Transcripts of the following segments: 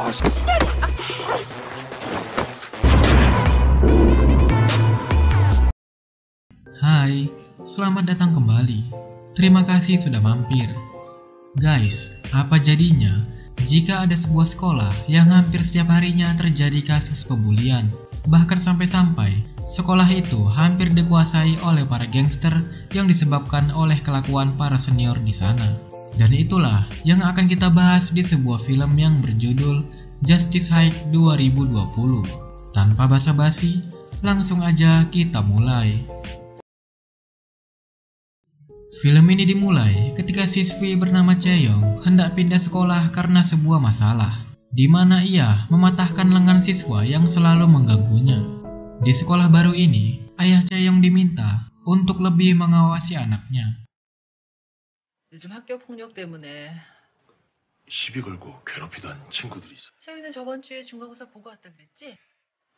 Hai, selamat datang kembali. Terima kasih sudah mampir. Guys, apa jadinya jika ada sebuah sekolah yang hampir setiap harinya terjadi kasus pembulian? Bahkan sampai-sampai sekolah itu hampir dikuasai oleh para gangster yang disebabkan oleh kelakuan para senior di sana. Dan itulah yang akan kita bahas di sebuah film yang berjudul Justice High 2020. Tanpa basa-basi, langsung aja kita mulai. Film ini dimulai ketika siswi bernama Chaeyoung hendak pindah sekolah karena sebuah masalah, di mana ia mematahkan lengan siswa yang selalu mengganggunya. Di sekolah baru ini, ayah Chaeyoung diminta untuk lebih mengawasi anaknya. 요즘 학교 폭력 때문에 시비 걸고 괴롭히던 친구들이 있어. 채영이는 저번 주에 중간고사 보고 왔다 그랬지?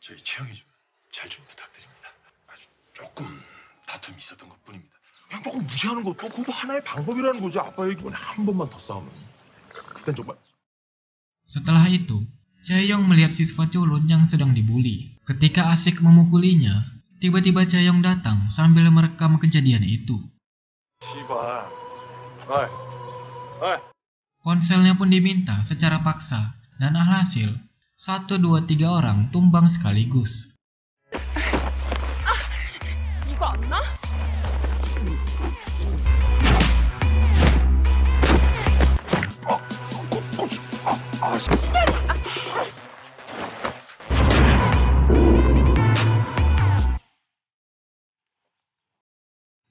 저희 채영이 좀 잘 좀 부탁드립니다. 아주 조금 다툼이 있었던 것뿐입니다. 그냥 조금 무시하는 거 그것도 하나의 방법이라는 거죠. 아빠 얘기만 한 번만 더 싸우면. 그땐 정말. Setelah itu, Chaeyoung melihat siswa culun yang sedang dibuli. Ketika asik memukulinya, tiba-tiba Chaeyoung datang sambil merekam kejadian itu. 시발. Ponselnya pun diminta secara paksa, dan alhasil 1, 2, 3 orang tumbang sekaligus. 이거 안 나?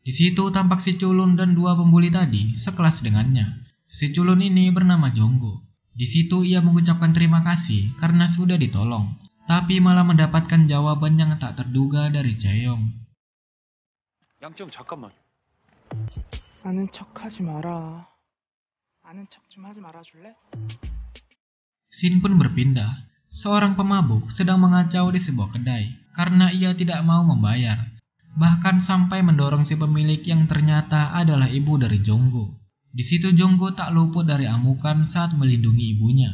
Di situ tampak si culun dan 2 pembuli tadi sekelas dengannya. Si culun ini bernama Jonggo. Di situ ia mengucapkan terima kasih karena sudah ditolong, tapi malah mendapatkan jawaban yang tak terduga dari Chaeyoung. 양정 잠깐만. 아는 척 하지 마라. 아는 척 좀 하지 말아줄래? Scene pun berpindah. Seorang pemabuk sedang mengacau di sebuah kedai karena ia tidak mau membayar. Bahkan sampai mendorong si pemilik yang ternyata adalah ibu dari Jonggo. Di situ Jonggo tak luput dari amukan saat melindungi ibunya.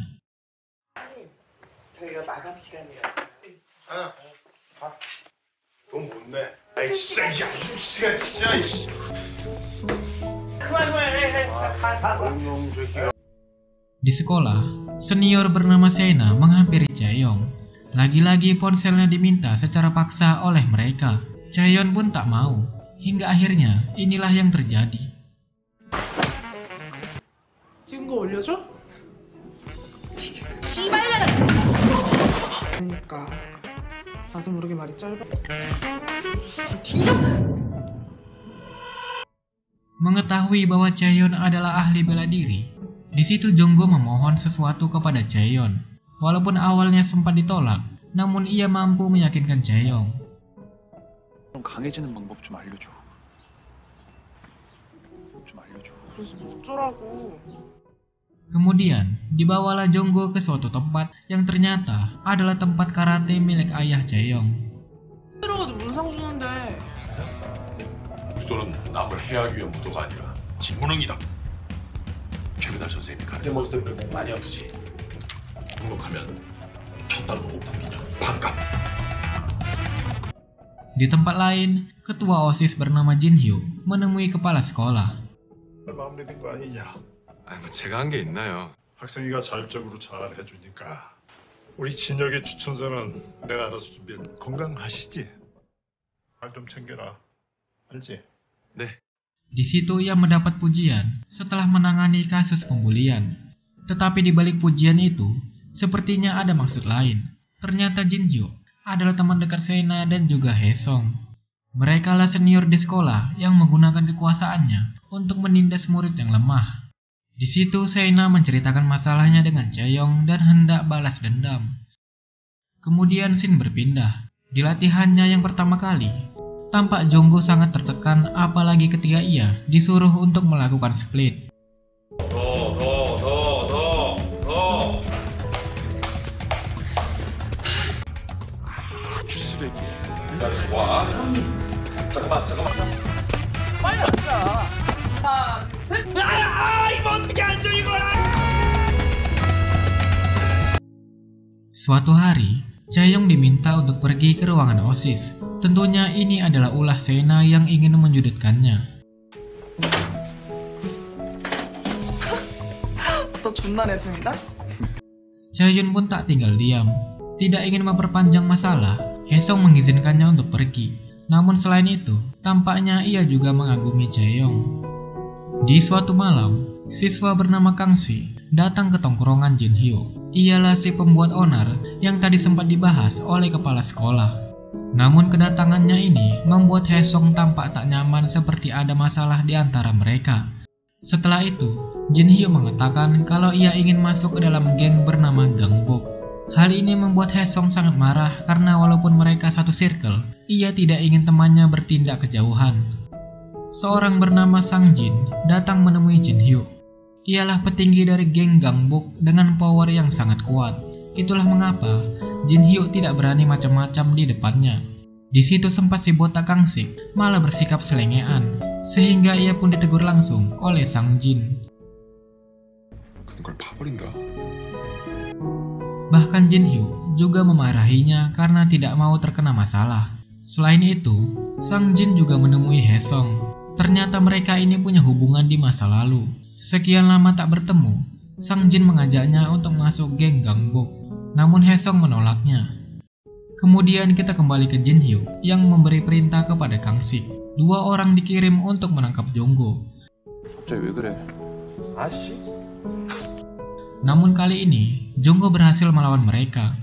저희가 마감 시간이라서. 돈 못 내. 아이 진짜 이 시간 진짜 이씨. Di sekolah, senior bernama Sena menghampiri Chaeyoung. Lagi-lagi ponselnya diminta secara paksa oleh mereka. Chaeyoung pun tak mau. Hingga akhirnya inilah yang terjadi. 찍은 거 올려줘? 씨발년아! 그러니까 나도 모르게 말이 짧아. Mengetahui bahwa Chaeyoung adalah ahli bela diri, di situ Jonggo memohon sesuatu kepada Chaeyoung. Walaupun awalnya sempat ditolak, namun ia mampu meyakinkan Chaeyoung. 강해지는 방법 좀 알려줘. 그래서 어쩌라고. Kemudian, dibawalah Jonggo ke suatu tempat yang ternyata adalah tempat karate milik ayah Chaeyoung. 들어가도 문상 주는데. 무도는 남을 해하기 위한 무도가 아니라 진무능이다. 최배달 선생님이 가르쳐 모습 때문에 목 많이 아프지. 등록하면 첫 달은 오픈기념 반값. Di tempat lain, ketua OSIS bernama Jin Hyo menemui kepala sekolah. 마무리된 거 아니냐? 아니 뭐 제가 한 게 있나요? 학생이가 자율적으로 잘 해주니까 우리 진혁의 추천서는 내가 알아서 준비해. 건강하시지? 발 좀 챙겨라. 알지? 네. Di situ ia mendapat pujian setelah menangani kasus pembulian. Tetapi di balik pujian itu, sepertinya ada maksud lain. Ternyata Jin Hyo adalah teman dekat Sena dan juga Haesung. Mereka lah senior di sekolah yang menggunakan kekuasaannya untuk menindas murid yang lemah. Di situ Sena menceritakan masalahnya dengan Chaeyoung dan hendak balas dendam. Kemudian scene berpindah. Di latihannya yang pertama kali, tampak Jonggo sangat tertekan apalagi ketika ia disuruh untuk melakukan split. 와. 잠깐만. 빨리 하자. 하나, 셋. 이거 어떻게 안 줘, 이거야! Suatu hari, Chaeyoung diminta untuk pergi ke ruangan OSIS. Tentunya ini adalah ulah Sena yang ingin menyudutkannya. 너 존나 내숭이다? Chaeyoung pun tak tinggal diam. Tidak ingin memperpanjang masalah, Haesung mengizinkannya untuk pergi. Namun selain itu, tampaknya ia juga mengagumi Chaeyoung. Di suatu malam, siswa bernama Kang Si datang ke tongkrongan Jin Hyo. Ialah si pembuat onar yang tadi sempat dibahas oleh kepala sekolah. Namun kedatangannya ini membuat Haesung tampak tak nyaman seperti ada masalah di antara mereka. Setelah itu, Jin Hyo mengatakan kalau ia ingin masuk ke dalam geng bernama Gangbok. Hal ini membuat Haesung sangat marah karena walaupun mereka satu circle, ia tidak ingin temannya bertindak kejauhan. Seorang bernama Sang Jin datang menemui Jin Hyo. Ialah petinggi dari geng Gangbok dengan power yang sangat kuat. Itulah mengapa Jin Hyo tidak berani macam-macam di depannya. Di situ sempat si botak Kang Sik malah bersikap selengean, sehingga ia pun ditegur langsung oleh Sang Jin. Bahkan Jin Hyo juga memarahinya karena tidak mau terkena masalah. Selain itu, Sang Jin juga menemui Haesung. Ternyata mereka ini punya hubungan di masa lalu. Sekian lama tak bertemu, Sang Jin mengajaknya untuk masuk geng Gangbok. Namun Haesung menolaknya. Kemudian kita kembali ke Jin Hyo yang memberi perintah kepada Kang Sik. 2 orang dikirim untuk menangkap Jonggo. Namun kali ini, Jonggo berhasil melawan mereka.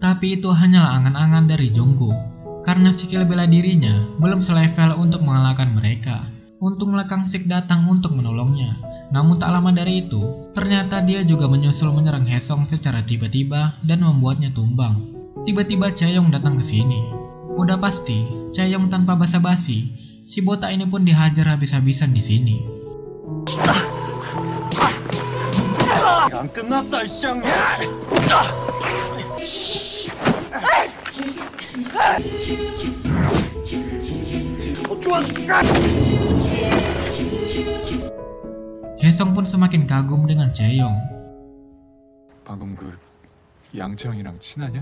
Tapi itu hanyalah angan-angan dari Jonggo, karena skill bela dirinya belum selevel untuk mengalahkan mereka. Untunglah Kang Sik datang untuk menolongnya. Namun tak lama dari itu, ternyata dia juga menyusul menyerang Haesung secara tiba-tiba dan membuatnya tumbang. Tiba-tiba Chaeyoung datang ke sini. Udah pasti, Chaeyoung tanpa basa-basi, si botak ini pun dihajar habis-habisan di sini. Haesung pun semakin kagum dengan Chaeyoung. 방금 그 양채영이랑 친하냐?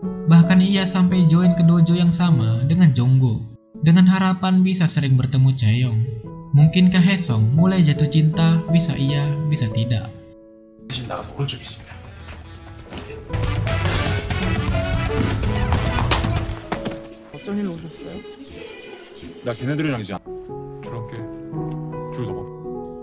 Bahkan ia sampai join ke dojo yang sama dengan Jonggo, dengan harapan bisa sering bertemu Chaeyoung. Mungkinkah Haesung mulai jatuh cinta? Bisa iya, bisa tidak. 나가서 볼 적이 있습니다. 어쩐 일로 오셨어요? 나 걔네들이랑 이제 줄넘기 줄도 봐.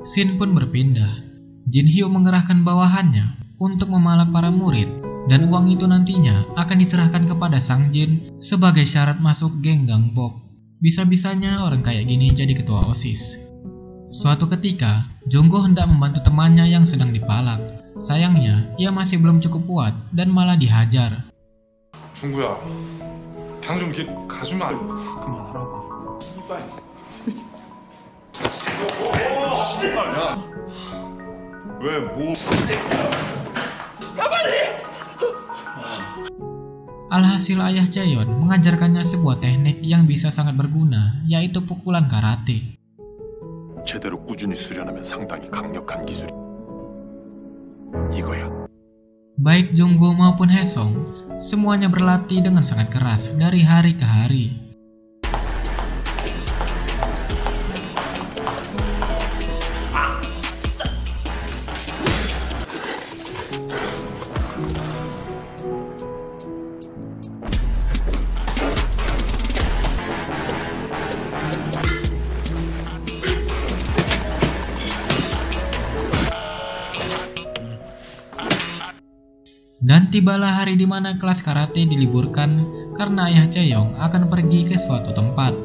Scene pun berpindah. Jin Hyo mengerahkan bawahannya untuk memalak para murid, dan uang itu nantinya akan diserahkan kepada Sang Jin sebagai syarat masuk geng Gangbok. Bisa-bisanya orang kayak gini jadi ketua OSIS. Suatu ketika, Jonggo hendak membantu temannya yang sedang dipalak. Sayangnya, ia masih belum cukup kuat dan malah dihajar. 중구야, 당 좀 이렇게 가주면 안... 그만하라고. 야, 왜 뭐? Alhasil ayah Chaeyoung mengajarkannya sebuah teknik yang bisa sangat berguna, yaitu pukulan karate. 제대로 꾸준히 수련하면 상당히 강력한 기술이 이거야. Baik Jonggo maupun Haesung, semuanya berlatih dengan sangat keras dari hari ke hari. Dan tibalah hari di mana kelas karate diliburkan karena ayah Chaeyoung akan pergi ke suatu tempat.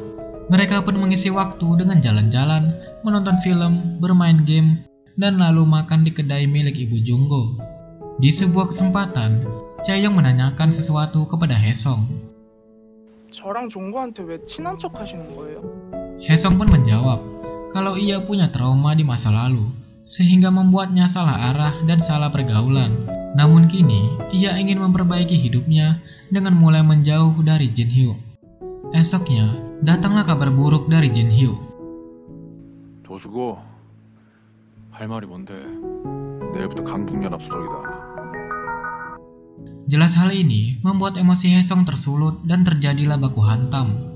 Mereka pun mengisi waktu dengan jalan-jalan, menonton film, bermain game, dan lalu makan di kedai milik ibu Jonggo. Di sebuah kesempatan, Chaeyoung menanyakan sesuatu kepada Haesung. 저랑 종구한테 왜 친한 척 하시는 거예요? Haesung pun menjawab kalau ia punya trauma di masa lalu. sehingga membuatnya salah arah dan salah pergaulan. Namun kini, ia ingin memperbaiki hidupnya dengan mulai menjauh dari Jin Hyuk. Esoknya, datanglah kabar buruk dari Jin Hyuk. 도수고 할 말이 뭔데? 내일부터 강북연합 수석이다. Jelas hal ini membuat emosi Haesung tersulut dan terjadilah baku hantam.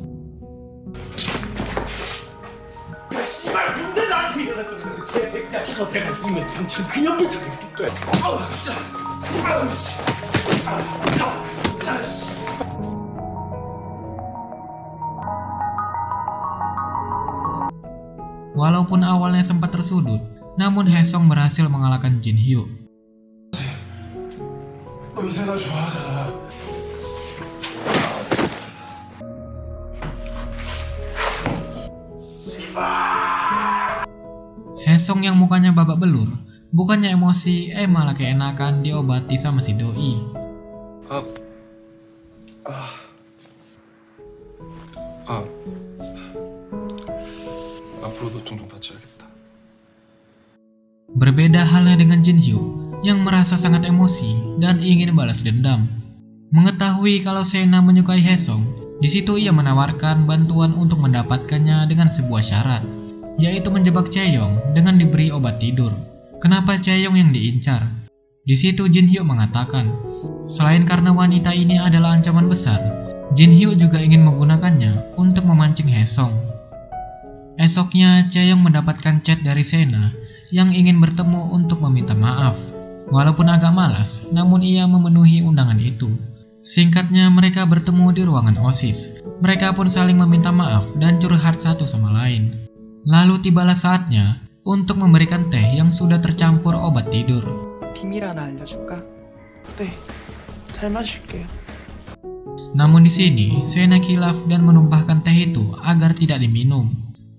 Walaupun awalnya sempat tersudut, namun Haesung berhasil mengalahkan Jin Hyuk. Haesung yang mukanya babak belur, bukannya emosi, malah keenakan diobati sama si doi. 앞으로도 종종 다쳐야겠다. Berbeda halnya dengan Jin Hyuk yang merasa sangat emosi dan ingin balas dendam. Mengetahui kalau Sena menyukai Haesung, di situ ia menawarkan bantuan untuk mendapatkannya dengan sebuah syarat, yaitu menjebak Chaeyoung dengan diberi obat tidur. Kenapa Chaeyoung yang diincar? Di situ Jin Hyuk mengatakan, selain karena wanita ini adalah ancaman besar, Jin Hyuk juga ingin menggunakannya untuk memancing Haesung. Esoknya, Chaeyoung mendapatkan chat dari Sena yang ingin bertemu untuk meminta maaf. Walaupun agak malas, namun ia memenuhi undangan itu. Singkatnya, mereka bertemu di ruangan OSIS. Mereka pun saling meminta maaf dan curhat satu sama lain. Lalu tibalah saatnya untuk memberikan teh yang sudah tercampur obat tidur. 비밀 하나 알려줄까? 네, 잘 마실게요. Namun di sini, Sena kilaf dan menumpahkan teh itu agar tidak diminum.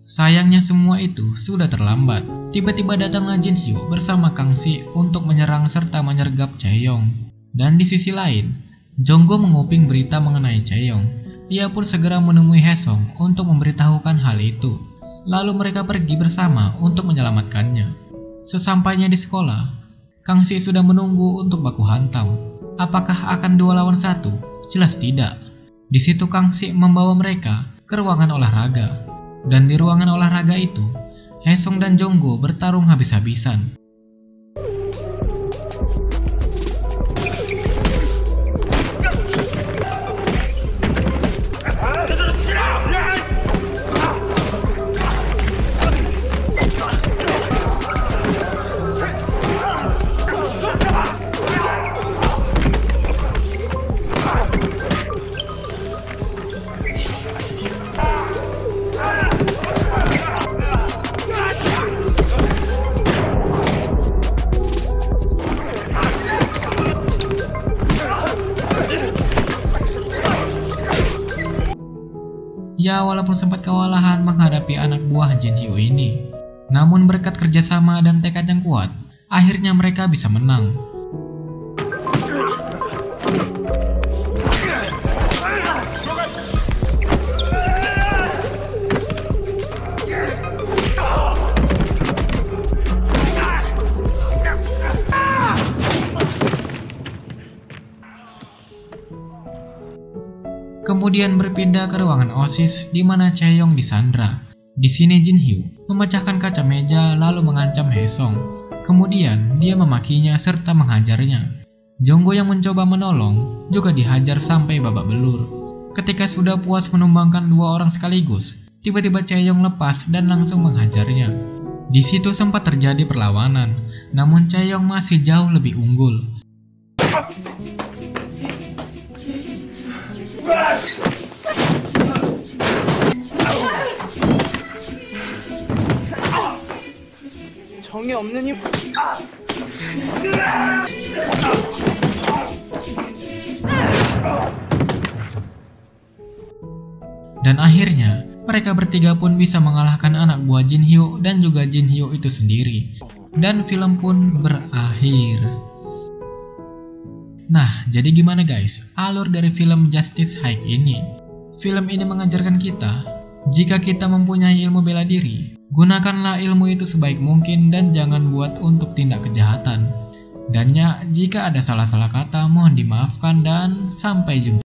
Sayangnya semua itu sudah terlambat. Tiba-tiba datanglah Jin Hyuk bersama Kang Si untuk menyerang serta menyergap Chaeyoung. Dan di sisi lain, Jonggo menguping berita mengenai Chaeyoung. Ia pun segera menemui Haesung untuk memberitahukan hal itu. Lalu mereka pergi bersama untuk menyelamatkannya. Sesampainya di sekolah, Kang Si sudah menunggu untuk baku hantam. Apakah akan 2 lawan 1? Jelas tidak. Di situ Kang Si membawa mereka ke ruangan olahraga. Dan di ruangan olahraga itu, Haesung dan Jonggo bertarung habis-habisan. Ya, walaupun sempat kewalahan menghadapi anak buah Jin Hyuk ini, namun berkat kerjasama dan tekad yang kuat, akhirnya mereka bisa menang. Kemudian berpindah ke ruangan OSIS di mana Chaeyoung disandra. Di sini Jin Hyuk memecahkan kaca meja lalu mengancam Haesung. Kemudian dia memakinya serta menghajarnya. Jonggo yang mencoba menolong juga dihajar sampai babak belur. Ketika sudah puas menumbangkan 2 orang sekaligus, tiba-tiba Chaeyoung lepas dan langsung menghajarnya. Di situ sempat terjadi perlawanan, namun Chaeyoung masih jauh lebih unggul. 정이 없는 힘. Dan akhirnya, mereka bertiga pun bisa mengalahkan anak buah Jin Hyuk dan juga Jin Hyuk itu sendiri. Dan film pun berakhir. Nah, jadi gimana guys alur dari film Justice High ini? Film ini mengajarkan kita, jika kita mempunyai ilmu bela diri, Gunakanlah ilmu itu sebaik mungkin dan jangan buat untuk tindak kejahatan. Dan ya, jika ada salah-salah kata mohon dimaafkan dan sampai jumpa.